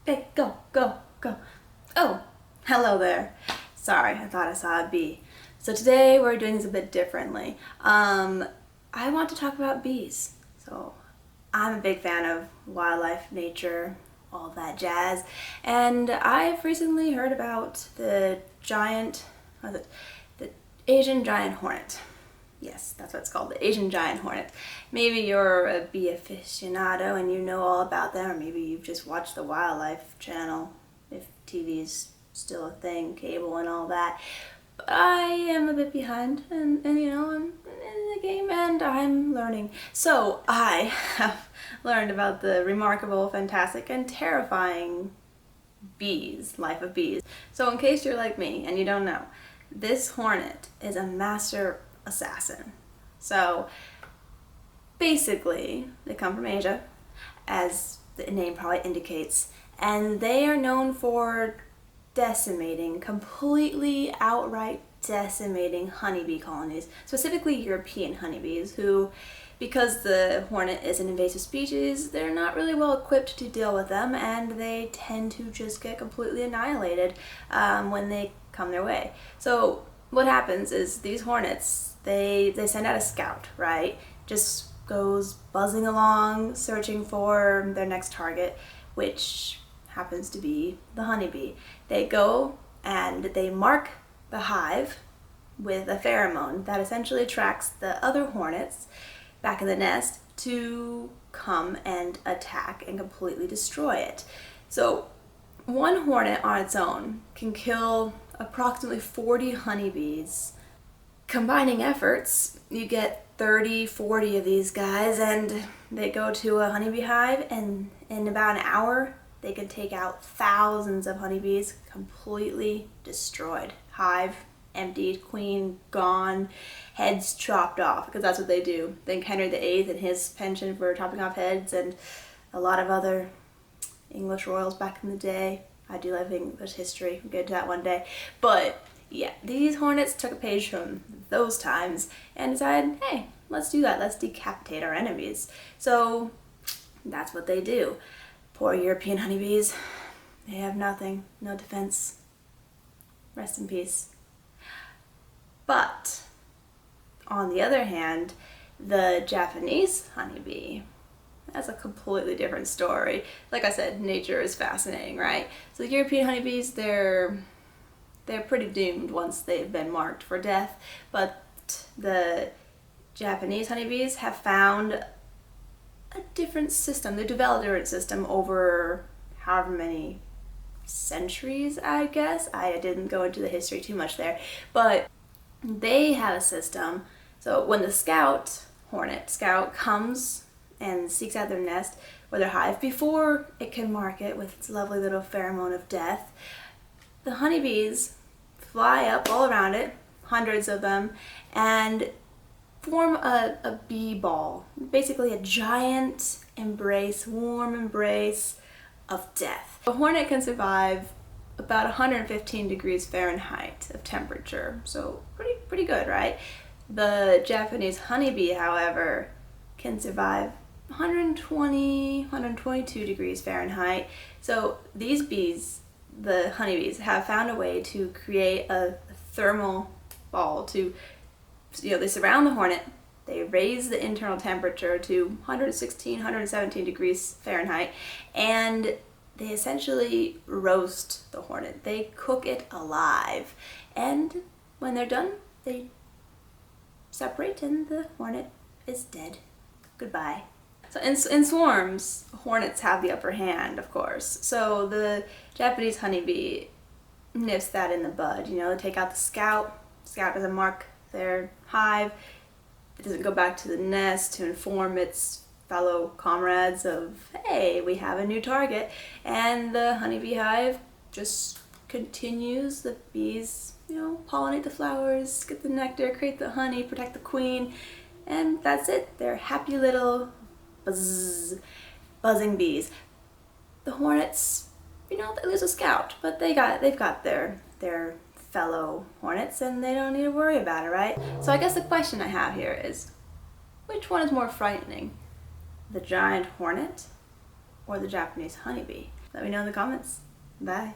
Okay, go, go, go. Oh, hello there. Sorry, I thought I saw a bee. So today we're doing this a bit differently. I want to talk about bees. So I'm a big fan of wildlife, nature, all that jazz. And I've recently heard about the Asian giant hornet. Yes, that's what it's called, the Asian giant hornet. Maybe you're a bee aficionado and you know all about them, or maybe you've just watched the Wildlife Channel, if TV's still a thing, cable and all that. But I am a bit behind, and you know, I'm in the game and I'm learning. So I have learned about the remarkable, fantastic, and terrifying bees, life of bees. So in case you're like me and you don't know, this hornet is a master assassin. So basically, they come from Asia, as the name probably indicates, and they are known for decimating, completely outright decimating honeybee colonies, specifically European honeybees, who, because the hornet is an invasive species, they're not really well equipped to deal with them, and they tend to just get completely annihilated when they come their way. So what happens is these hornets, they send out a scout, right? Just goes buzzing along, searching for their next target, which happens to be the honeybee. They go and they mark the hive with a pheromone that essentially attracts the other hornets back in the nest to come and attack and completely destroy it. So one hornet on its own can kill approximately 40 honeybees. Combining efforts, you get 30, 40 of these guys, and they go to a honeybee hive, and in about an hour, they can take out thousands of honeybees, completely destroyed. Hive emptied, queen gone, heads chopped off, because that's what they do. Think Henry VIII and his penchant for chopping off heads, and a lot of other English royals back in the day. I do love English history, we'll get to that one day. But yeah, these hornets took a page from those times and decided, hey, let's do that. Let's decapitate our enemies. So that's what they do. Poor European honeybees. They have nothing, no defense. Rest in peace. But on the other hand, the Japanese honeybee, that's a completely different story. Like I said, nature is fascinating, right? So the European honeybees, they're pretty doomed once they've been marked for death, but the Japanese honeybees have found a different system. They developed a different system over however many centuries, I guess. I didn't go into the history too much there, but they have a system. So when the hornet scout comes and seeks out their nest or their hive, before it can mark it with its lovely little pheromone of death, the honeybees fly up all around it, hundreds of them, and form a bee ball, basically a giant embrace, warm embrace of death. A hornet can survive about 115 degrees Fahrenheit of temperature, so pretty good, right? The Japanese honeybee, however, can survive 120, 122 degrees Fahrenheit. So these bees, the honeybees, have found a way to create a thermal ball to, they surround the hornet, they raise the internal temperature to 116, 117 degrees Fahrenheit, and they essentially roast the hornet. They cook it alive, and when they're done, they separate and the hornet is dead. Goodbye. So in swarms, hornets have the upper hand, of course. So the Japanese honeybee nips that in the bud. They take out the scout. Scout doesn't mark their hive. It doesn't go back to the nest to inform its fellow comrades of, hey, we have a new target. And the honeybee hive just continues. The bees, pollinate the flowers, get the nectar, create the honey, protect the queen, and that's it. They're happy little buzzing bees. The hornets, they lose a scout, but they've got their fellow hornets, and they don't need to worry about it, right? So I guess the question I have here is, which one is more frightening, the giant hornet or the Japanese honeybee? Let me know in the comments. Bye.